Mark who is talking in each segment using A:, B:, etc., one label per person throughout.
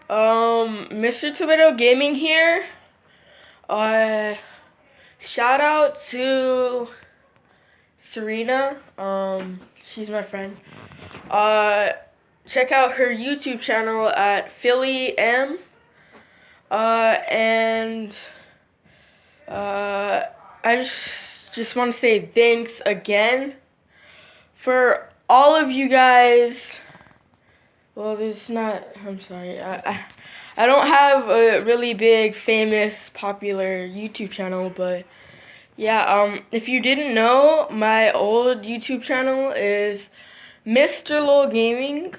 A: Mr. Tomato Gaming here. Uh, Shout out to Serena. She's my friend. Check out her YouTube channel at Philly M. And I just want to say thanks again for all of you guys. Well, there's not. I'm sorry. I don't have a really big, famous, popular YouTube channel, but yeah. If you didn't know, my old YouTube channel is mr.tomatogaming.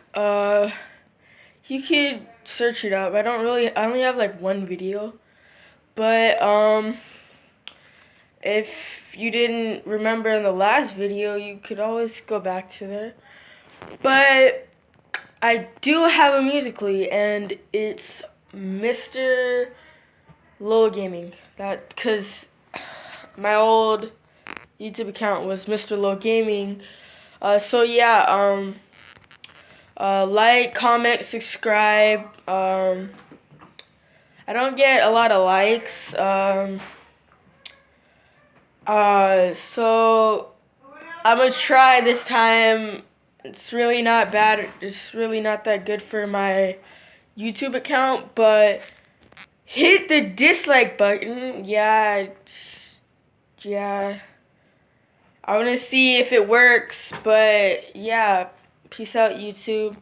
A: You could search it up. I only have like one video, but if you didn't remember in the last video, you could always go back to there. But I do have a Musical.ly, and it's Mr. Low Gaming. Because my old YouTube account was Mr. Low Gaming. So yeah, like, comment, subscribe. I don't get a lot of likes. So I'm gonna try this time. It's really not bad. It's really not that good for my YouTube account, but hit the dislike button. Yeah. I want to see if it works, but yeah. Peace out, YouTube.